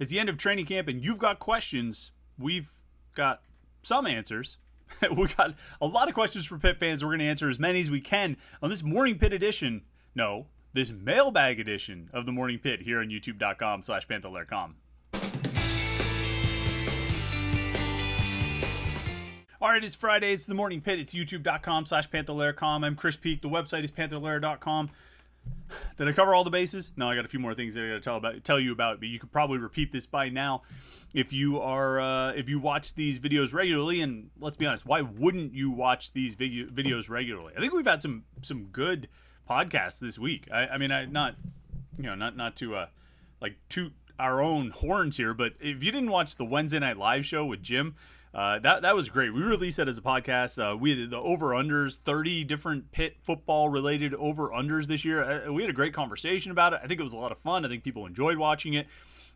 it's the end of training camp and you've got questions, we've got some answers. We got a lot of questions for Pitt fans. We're going to answer as many as we can on this Morning Pitt edition. No, this mailbag edition of the Morning Pitt here on youtube.com/Panther-Lair.com. All right, it's Friday. It's the Morning Pitt. It's youtube.com/Panther-Lair.com. I'm Chris Peak. The website is Panther-Lair.com. Did I cover all the bases? No, I got a few more things that I got to tell you about, but you could probably repeat this by now if you watch these videos regularly. And let's be honest, why wouldn't you watch these videos regularly? I think we've had some good podcasts this week. I mean, not to like toot our own horns here, but if you didn't watch the Wednesday Night Live show with Jim, that was great. We released that as a podcast. We had the over-unders, 30 different Pitt football-related over-unders this year. We had a great conversation about it. I think it was a lot of fun. I think people enjoyed watching it.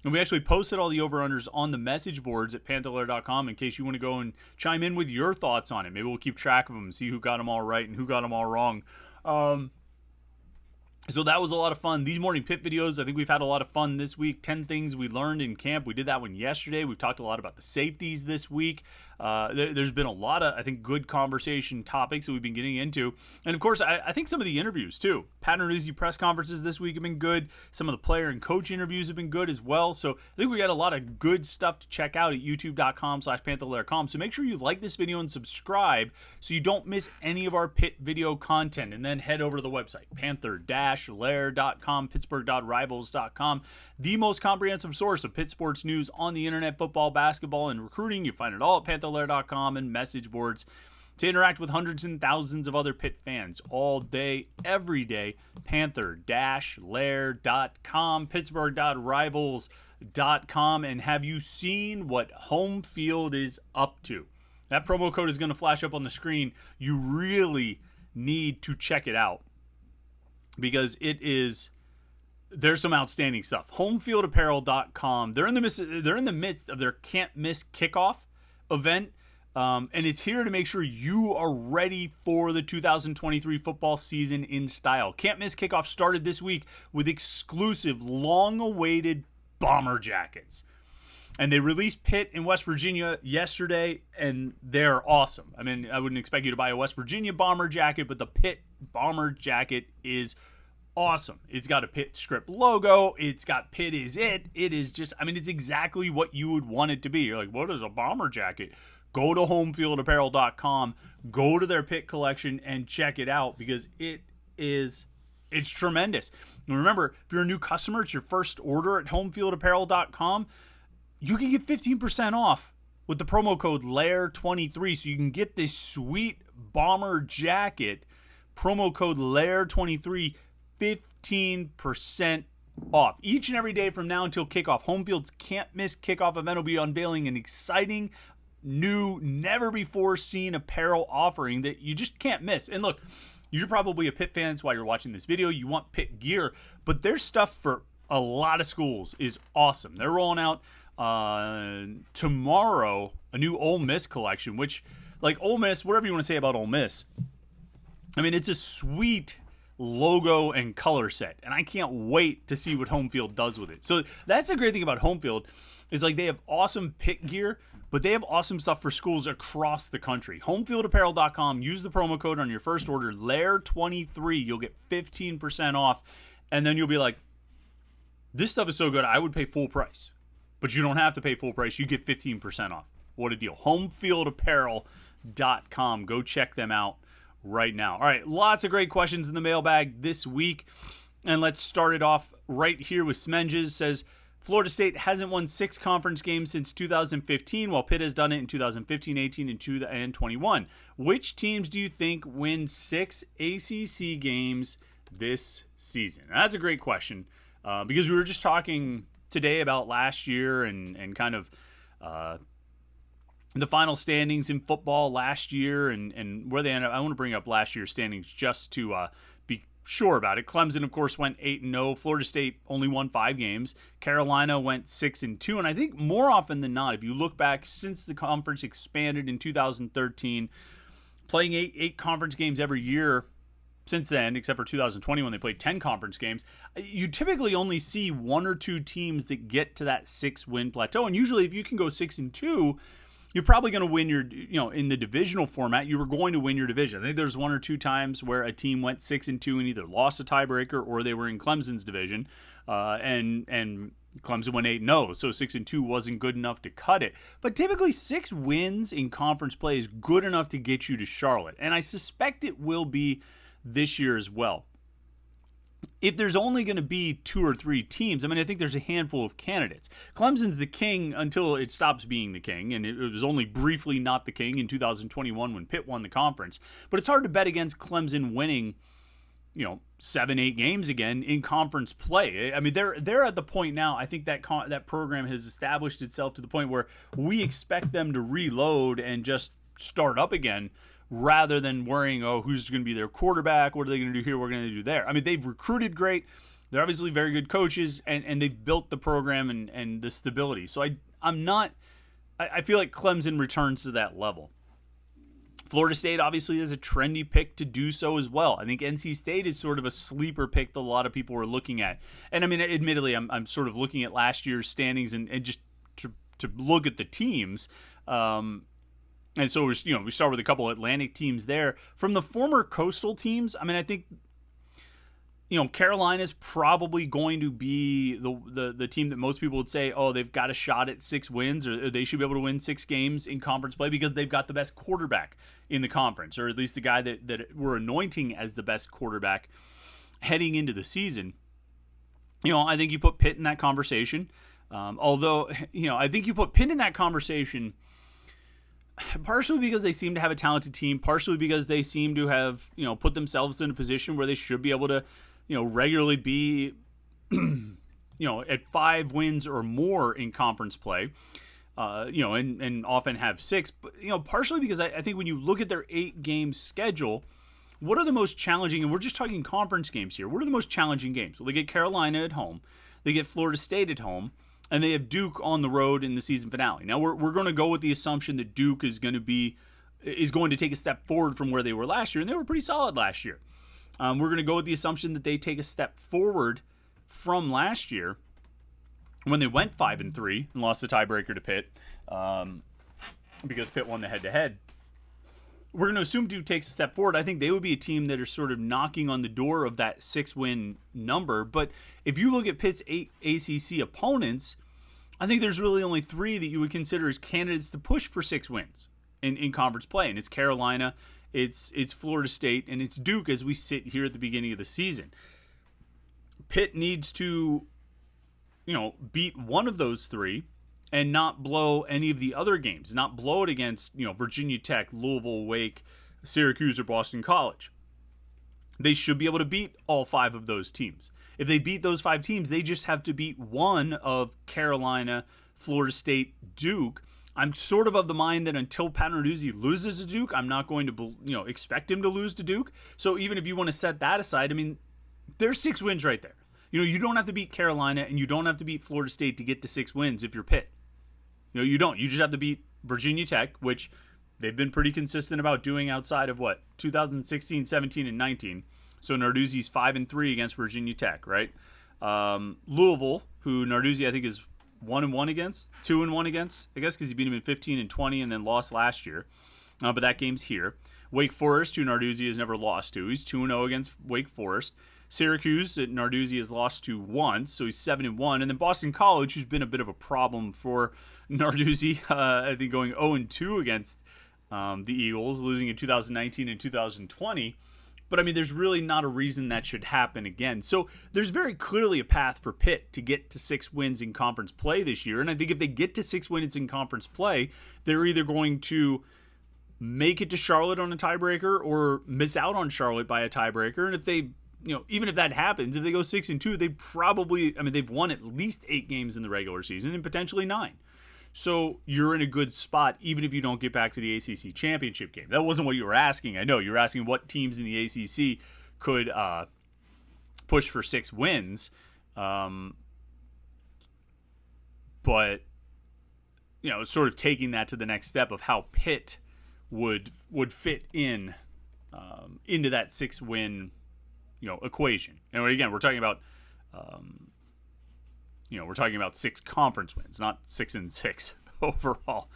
And we actually posted all the over-unders on the message boards at Panther-Lair.com in case you want to go and chime in with your thoughts on it. Maybe we'll keep track of them and see who got them all right and who got them all wrong. So that was a lot of fun. These Morning Pitt videos, I think we've had a lot of fun this week. 10 things we learned in camp. We did that one yesterday. We've talked a lot about the safeties this week. There's been a lot of, I think, good conversation topics that we've been getting into. And, of course, I think some of the interviews, too. Pat Narduzzi press conferences this week have been good. Some of the player and coach interviews have been good as well. So I think we got a lot of good stuff to check out at youtube.com/Panther-Lair.com. So make sure you like this video and subscribe so you don't miss any of our Pitt video content. And then head over to the website, Panther-Lair.com, Pittsburgh.rivals.com, the most comprehensive source of Pitt sports news on the internet, football, basketball, and recruiting. You find it all at Panther-Lair.com and message boards to interact with hundreds and thousands of other Pitt fans all day, every day. Panther-Lair.com, Pittsburgh.rivals.com. And have you seen what Homefield is up to? That promo code is going to flash up on the screen. You really need to check it out because there's some outstanding stuff. Homefieldapparel.com. They're in the midst of their can't miss kickoff event. And it's here to make sure you are ready for the 2023 football season in style. Can't miss kickoff started this week with exclusive, long-awaited bomber jackets. And they released Pitt in West Virginia yesterday, and they're awesome. I mean, I wouldn't expect you to buy a West Virginia bomber jacket, but the Pitt bomber jacket is awesome. It's got a Pitt script logo. It's got Pitt is it. It is just, I mean, it's exactly what you would want it to be. You're like, what is a bomber jacket? Go to homefieldapparel.com, go to their Pitt collection and check it out because it's tremendous. And remember, if you're a new customer, it's your first order at homefieldapparel.com. You can get 15% off with the promo code LAIR23. So you can get this sweet bomber jacket, promo code LAIR23, 15% off. Each and every day from now until kickoff, Homefield's can't miss kickoff event will be unveiling an exciting, new, never before seen apparel offering that you just can't miss. And look, you're probably a Pitt fan. That's why you're watching this video. You want Pitt gear, but their stuff for a lot of schools is awesome. They're rolling out tomorrow a new Ole Miss collection, which, like, Ole Miss, whatever you want to say about Ole Miss, I mean, it's a sweet logo and color set, and I can't wait to see what Homefield does with it. So that's the great thing about Homefield is, like, they have awesome Pitt gear, but they have awesome stuff for schools across the country. Homefieldapparel.com. Use the promo code on your first order, LAIR23. You'll get 15% off, and then you'll be like, this stuff is so good, I would pay full price. But you don't have to pay full price. You get 15% off. What a deal. Homefieldapparel.com. Go check them out right now. All right, lots of great questions in the mailbag this week. And let's start it off right here with Smenges. Says, Florida State hasn't won 6 conference games since 2015, while Pitt has done it in 2015, 18, and 21. Which teams do you think win 6 ACC games this season? Now, that's a great question because we were just talking today about last year and kind of the final standings in football last year and where they ended up. I want to bring up last year's standings just to be sure about it. Clemson, of course, went 8-0. Florida State only won 5 games. Carolina went 6-2. And I think more often than not, if you look back since the conference expanded in 2013, playing eight conference games every year, since then, except for 2020 when they played 10 conference games, you typically only see one or two teams that get to that 6-win plateau. And usually if you can go 6-2, you're probably going to win in the divisional format, you were going to win your division. I think there's one or two times where a team went 6-2 and either lost a tiebreaker or they were in Clemson's division, and Clemson went 8-0, so 6-2 wasn't good enough to cut it. But typically 6 wins in conference play is good enough to get you to Charlotte, and I suspect it will be this year as well. If there's only going to be 2 or 3 teams, I think there's a handful of candidates. Clemson's the king until it stops being the king, and it was only briefly not the king in 2021 when Pitt won the conference. But it's hard to bet against Clemson winning, 7-8 games again in conference play. They're at the point now. I think that program has established itself to the point where we expect them to reload and just start up again, rather than worrying, who's going to be their quarterback, what are they going to do here, what are they going to do there. They've recruited great. They're obviously very good coaches, and they've built the program and the stability. So I feel like Clemson returns to that level. Florida State obviously is a trendy pick to do so as well. I think NC State is sort of a sleeper pick that a lot of people are looking at. And admittedly, I'm sort of looking at last year's standings and just to look at the teams. And so we start with a couple Atlantic teams there. From the former coastal teams, I think Carolina's probably going to be the team that most people would say, they've got a shot at 6 wins, or they should be able to win 6 games in conference play because they've got the best quarterback in the conference, or at least the guy that we're anointing as the best quarterback heading into the season. I think you put Pitt in that conversation. Although, I think you put Pitt in that conversation partially because they seem to have a talented team, partially because they seem to have, put themselves in a position where they should be able to, regularly be, at 5 wins or more in conference play, and often have 6. But, partially because I think when you look at their 8-game schedule, what are the most challenging, and we're just talking conference games here, what are the most challenging games? Well, they get Carolina at home, they get Florida State at home, and they have Duke on the road in the season finale. Now, we're going to go with the assumption that Duke is going to take a step forward from where they were last year, and they were pretty solid last year. We're going to go with the assumption that they take a step forward from last year when they went 5-3 and lost the tiebreaker to Pitt, because Pitt won the head-to-head. We're going to assume Duke takes a step forward. I think they would be a team that are sort of knocking on the door of that 6-win number. But if you look at Pitt's 8 ACC opponents, I think there's really only 3 that you would consider as candidates to push for 6 wins in conference play. And it's Carolina, it's Florida State, and it's Duke as we sit here at the beginning of the season. Pitt needs to, beat one of those 3 and not blow any of the other games, not blow it against, Virginia Tech, Louisville, Wake, Syracuse, or Boston College. They should be able to beat all 5 of those teams. If they beat those 5 teams, they just have to beat one of Carolina, Florida State, Duke. I'm sort of the mind that until Pat Narduzzi loses to Duke, I'm not going to, expect him to lose to Duke. So even if you want to set that aside, there's 6 wins right there. You don't have to beat Carolina and you don't have to beat Florida State to get to 6 wins if you're Pitt. You don't. You just have to beat Virginia Tech, which they've been pretty consistent about doing outside of 2016, 17, and 19. So Narduzzi's 5-3 against Virginia Tech, right? Louisville, who Narduzzi I think is 1-1 against, 2-1 against, I guess, because he beat him in 15 and 20 and then lost last year. But that game's here. Wake Forest, who Narduzzi has never lost to. He's 2-0 against Wake Forest. Syracuse, that Narduzzi has lost to once, so he's 7-1. And then Boston College, who's been a bit of a problem for Narduzzi, I think going 0-2 against the Eagles, losing in 2019 and 2020. But, there's really not a reason that should happen again. So there's very clearly a path for Pitt to get to 6 wins in conference play this year. And I think if they get to 6 wins in conference play, they're either going to make it to Charlotte on a tiebreaker or miss out on Charlotte by a tiebreaker. And if they, even if that happens, if they go 6-2, they probably, they've won at least 8 games in the regular season and potentially 9. So you're in a good spot even if you don't get back to the ACC championship game. That wasn't what you were asking. I know you were asking what teams in the ACC could push for 6 wins. But, sort of taking that to the next step of how Pitt would fit into that 6-win equation. And again, we're talking about we're talking about 6 conference wins, not 6-6 overall.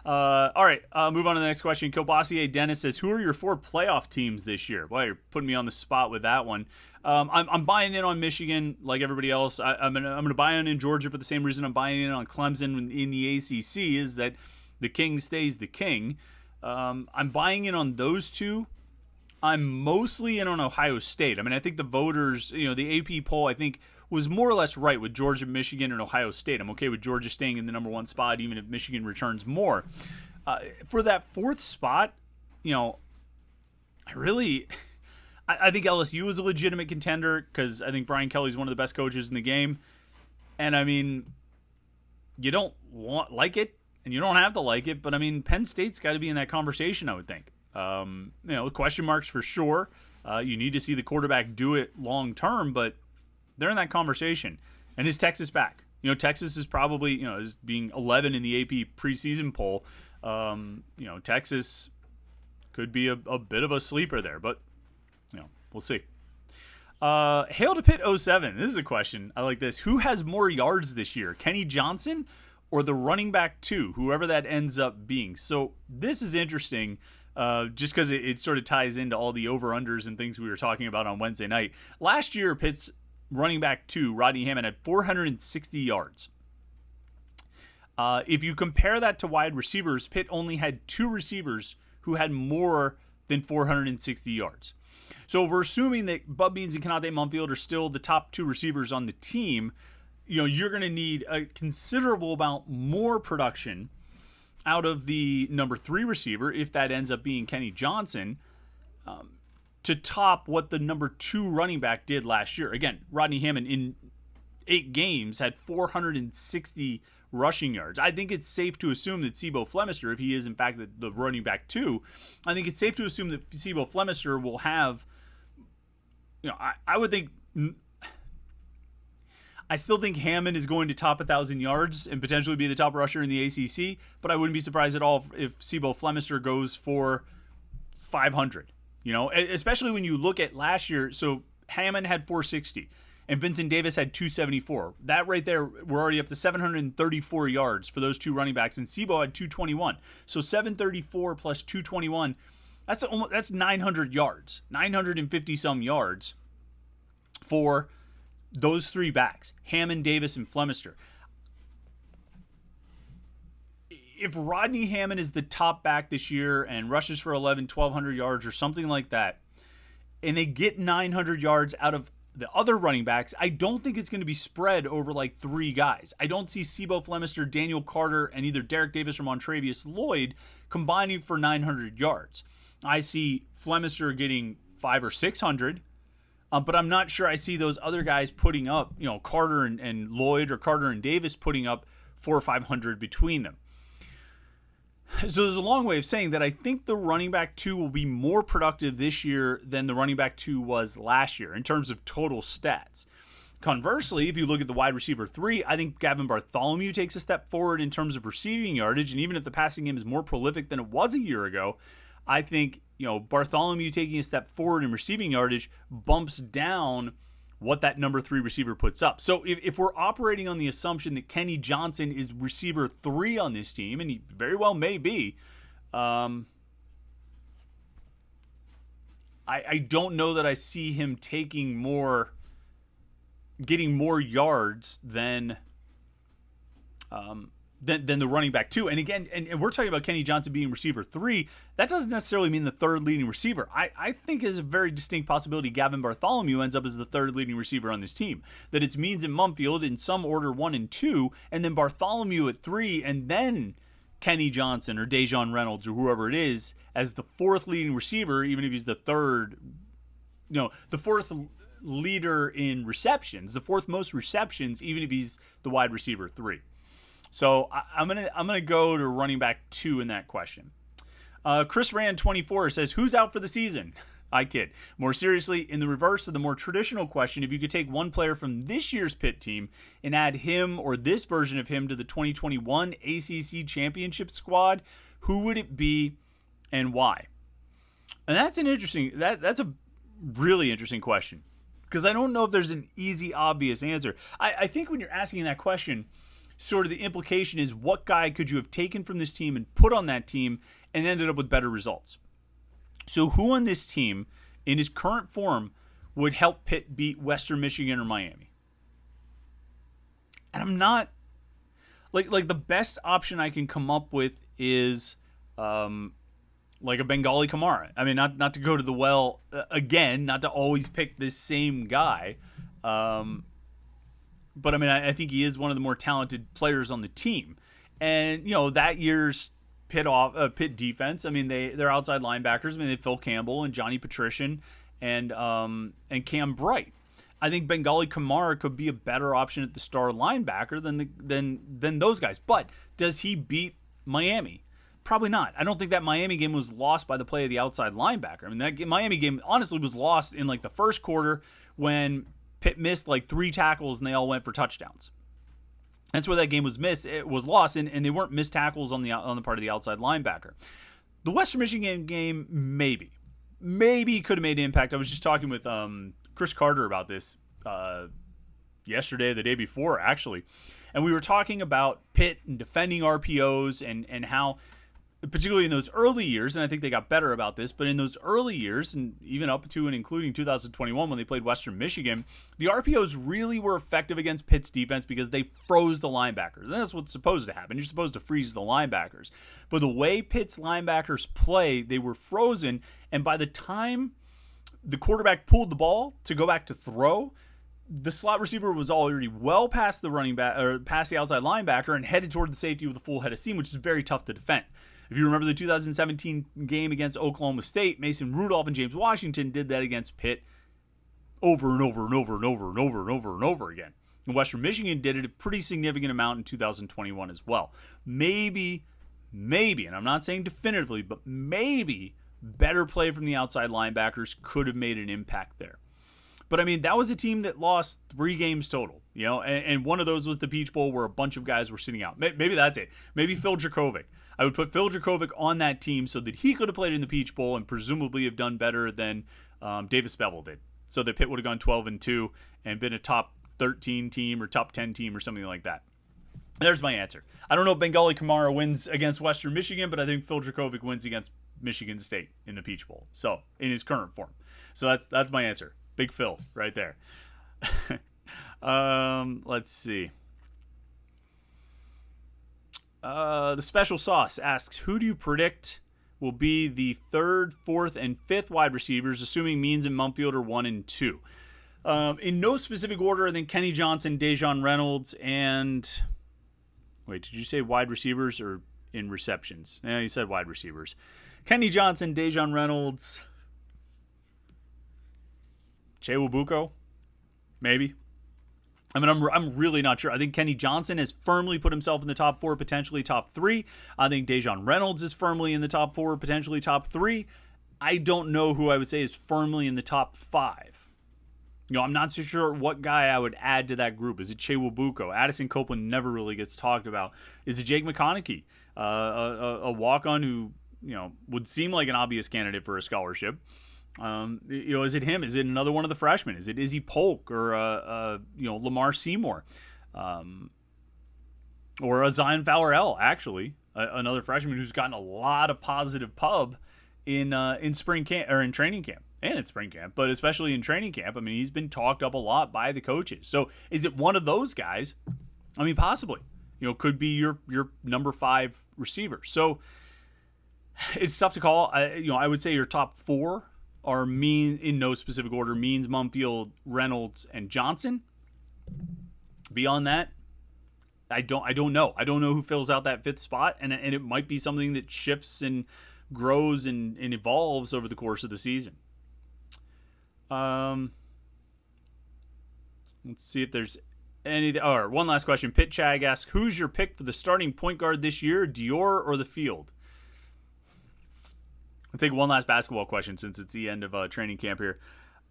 All right, move on to the next question. Kilbossier Dennis says, who are your 4 playoff teams this year? Boy, you're putting me on the spot with that one. I'm buying in on Michigan like everybody else. I'm gonna buy in Georgia for the same reason I'm buying in on Clemson in the ACC, is that the king stays the king. I'm buying in on those 2. I'm mostly in on Ohio State. I mean, I think the voters, the AP poll, I think, was more or less right with Georgia, Michigan, and Ohio State. I'm okay with Georgia staying in the number 1 spot, even if Michigan returns more. For that 4th spot, I think LSU is a legitimate contender because I think Brian Kelly's one of the best coaches in the game. And, I mean, you don't like it, and you don't have to like it, but, I mean, Penn State's got to be in that conversation, I would think. Question marks for sure. You need to see the quarterback do it long term, but they're in that conversation. And is Texas back? Texas is probably, is being 11 in the AP preseason poll. Texas could be a bit of a sleeper there, but, we'll see. Hail to Pitt 07. This is a question. I like this. Who has more yards this year, Kenny Johnson or the running back 2, whoever that ends up being? So this is interesting. Just because it sort of ties into all the over-unders and things we were talking about on Wednesday night. Last year, Pitt's running back 2, Rodney Hammond, had 460 yards. If you compare that to wide receivers, Pitt only had 2 receivers who had more than 460 yards. So if we're assuming that Bud Beans and Kanate Mumfield are still the top 2 receivers on the team, you're going to need a considerable amount more production out of the number 3 receiver, if that ends up being Kenny Johnson, to top what the number 2 running back did last year. Again, Rodney Hammond in 8 games had 460 rushing yards. I think it's safe to assume that Sebo Flemister, if he is in fact the running back 2, I think it's safe to assume that Sebo Flemister will have, I would think, I still think Hammond is going to top 1,000 yards and potentially be the top rusher in the ACC, but I wouldn't be surprised at all if Sebo Flemister goes for 500. Especially when you look at last year. So Hammond had 460 and Vincent Davis had 274. That right there, we're already up to 734 yards for those 2 running backs, and Sebo had 221. So 734 plus 221, that's 900 yards, 950 some yards for those 3 backs, Hammond, Davis, and Flemister. If Rodney Hammond is the top back this year and rushes for 1,200 yards or something like that, and they get 900 yards out of the other running backs, I don't think it's going to be spread over like 3 guys. I don't see Sebo Flemister, Daniel Carter, and either Derek Davis or Montravius Lloyd combining for 900 yards. I see Flemister getting 500 or 600. But I'm not sure I see those other guys putting up, Carter and Lloyd or Carter and Davis putting up 400 or 500 between them. So there's a long way of saying that I think the running back 2 will be more productive this year than the running back 2 was last year in terms of total stats. Conversely, if you look at the wide receiver 3, I think Gavin Bartholomew takes a step forward in terms of receiving yardage. And even if the passing game is more prolific than it was a year ago, I think Bartholomew taking a step forward in receiving yardage bumps down what that number 3 receiver puts up. So if we're operating on the assumption that Kenny Johnson is receiver 3 on this team, and he very well may be, I don't know that I see him getting more yards than the running back 2. And again, and we're talking about Kenny Johnson being receiver 3. That doesn't necessarily mean the 3rd leading receiver. I think there's a very distinct possibility Gavin Bartholomew ends up as the 3rd leading receiver on this team. That it's Means and Mumfield in some order 1 and 2, and then Bartholomew at 3, and then Kenny Johnson or Dejon Reynolds or whoever it is as the 4th leading receiver, even if he's the 3rd, the 4th leader in receptions, the 4th most receptions, even if he's the wide receiver 3. So I'm gonna go to running back 2 in that question. Chris Rand 24 says, who's out for the season? I kid. More seriously, in the reverse of the more traditional question, if you could take one player from this year's Pitt team and add him or this version of him to the 2021 ACC championship squad, who would it be and why? And that's an interesting. That's a really interesting question. Because I don't know if there's an easy, obvious answer. I think when you're asking that question, sort of the implication is what guy could you have taken from this team and put on that team and ended up with better results? So who on this team, in his current form, would help Pitt beat Western Michigan or Miami? And I'm not... Like the best option I can come up with is like a Bengali Kamara. I mean, not to go to the well again, not to always pick this same guy. But I mean, I think he is one of the more talented players on the team. And, that year's Pitt defense, I mean, they're outside linebackers. I mean, they Phil Campbell and Johnny Patrician and Cam Bright. I think Bengali Kamara could be a better option at the star linebacker than those guys. But does he beat Miami? Probably not. I don't think that Miami game was lost by the play of the outside linebacker. I mean, that Miami game honestly was lost in like the first quarter when Pitt missed like 3 tackles and they all went for touchdowns. That's where that game was missed. It was lost, and they weren't missed tackles on the part of the outside linebacker. The Western Michigan game, maybe could have made an impact. I was just talking with Chris Carter about this yesterday, the day before, actually. And we were talking about Pitt and defending RPOs and how, particularly in those early years, and I think they got better about this, but in those early years, and even up to and including 2021 when they played Western Michigan, the RPOs really were effective against Pitt's defense because they froze the linebackers. And that's what's supposed to happen. You're supposed to freeze the linebackers. But the way Pitt's linebackers play, they were frozen, and by the time the quarterback pulled the ball to go back to throw, the slot receiver was already well past the running back or past the outside linebacker and headed toward the safety with a full head of steam, which is very tough to defend. If you remember the 2017 game against Oklahoma State, Mason Rudolph and James Washington did that against Pitt over and over and over and over and over and over and over again. And Western Michigan did it a pretty significant amount in 2021 as well. Maybe, and I'm not saying definitively, but maybe better play from the outside linebackers could have made an impact there. But I mean, that was a team that lost 3 games total, and one of those was the Peach Bowl where a bunch of guys were sitting out. Maybe that's it. Maybe Phil Dracovic. I would put Phil Dracovic on that team so that he could have played in the Peach Bowl and presumably have done better than Davis Bevel did. So that Pitt would have gone 12-2 and been a top 13 team or top 10 team or something like that. There's my answer. I don't know if Bengali Kamara wins against Western Michigan, but I think Phil Dracovic wins against Michigan State in the Peach Bowl. So in his current form. So that's my answer. Big Phil right there. Let's see. The Special Sauce asks, who do you predict will be the 3rd, 4th, and 5th wide receivers, assuming Means and Mumpfield are 1 and 2? In no specific order, I think Kenny Johnson, Dejon Reynolds, and... Wait, did you say wide receivers or in receptions? Yeah, you said wide receivers. Kenny Johnson, Dejon Reynolds... Chewabuko? Maybe. I mean, I'm really not sure. I think Kenny Johnson has firmly put himself in the top 4, potentially top 3. I think Dejon Reynolds is firmly in the top 4, potentially top 3. I don't know who I would say is firmly in the top 5. I'm not so sure what guy I would add to that group. Is it Chewabuko? Addison Copeland never really gets talked about. Is it Jake McConaughey? A walk-on who, would seem like an obvious candidate for a scholarship. Is it him? Is it another one of the freshmen? Is it Izzy Polk or Lamar Seymour, or a Zion Fowler-El? Actually, another freshman who's gotten a lot of positive pub in spring camp or in training camp and in spring camp, but especially in training camp. I mean, he's been talked up a lot by the coaches. So, is it one of those guys? I mean, possibly. Could be your number 5 receiver. So, it's tough to call. I would say your top 4 are in no specific order, Means, Mumpfield, Reynolds, and Johnson. Beyond that, I don't know. I don't know who fills out that 5th spot, and it might be something that shifts and grows and evolves over the course of the season. Let's see if there's anything. All right, one last question. Pitt Chag asks, who's your pick for the starting point guard this year, Dior or the Field? I'll take one last basketball question since it's the end of training camp here.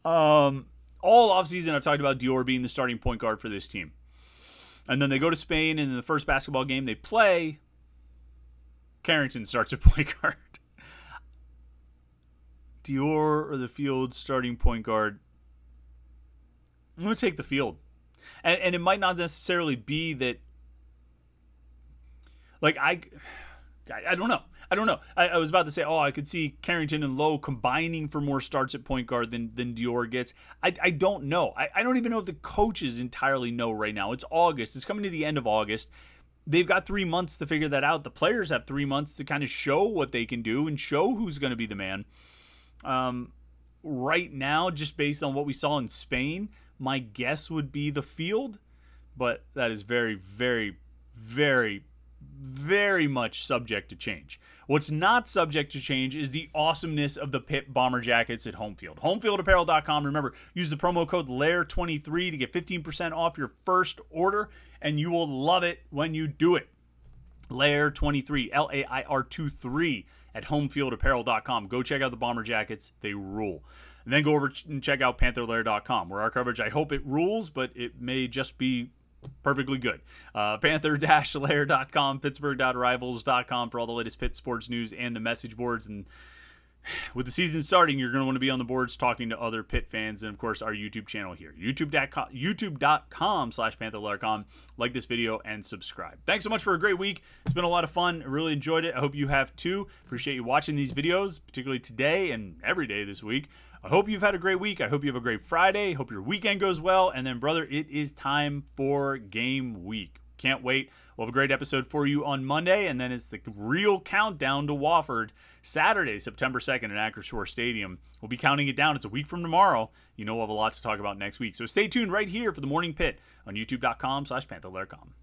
All offseason, I've talked about Dior being the starting point guard for this team. And then they go to Spain, and in the first basketball game they play, Carrington starts at point guard. Dior or the Field starting point guard? I'm going to take the field. And it might not necessarily be that, like, I don't know. I was about to say, I could see Carrington and Lowe combining for more starts at point guard than Dior gets. I don't know. I don't even know if the coaches entirely know right now. It's August. It's coming to the end of August. They've got 3 months to figure that out. The players have 3 months to kind of show what they can do and show who's going to be the man. Right now, just based on what we saw in Spain, my guess would be the field. But that is very, very, very, very much subject to change. What's not subject to change is the awesomeness of the Pitt Bomber Jackets at Homefield. Homefieldapparel.com. Remember, use the promo code LAIR23 to get 15% off your first order, and you will love it when you do it. LAIR23, LAIR23 at homefieldapparel.com. Go check out the Bomber Jackets. They rule. And then go over and check out Panther-Lair.com, where our coverage, I hope it rules, but it may just be perfectly good. Panther-Lair.com, Pittsburgh.rivals.com for all the latest Pitt sports news and the message boards. And with the season starting, you're going to want to be on the boards talking to other Pitt fans, and of course our YouTube channel here, youtube.com/Panther-Lair.com. Like this video and subscribe. Thanks so much for a great week. It's been a lot of fun. I really enjoyed it. I hope you have too. Appreciate you watching these videos, particularly today and every day this week. I hope you've had a great week. I hope you have a great Friday. Hope your weekend goes well. And then, brother, it is time for game week. Can't wait. We'll have a great episode for you on Monday, and then it's the real countdown to Wofford, Saturday, September 2nd at Acrisure Stadium. We'll be counting it down. It's a week from tomorrow. You know we'll have a lot to talk about next week. So stay tuned right here for the Morning Pit on youtube.com/Panther-Lair.com.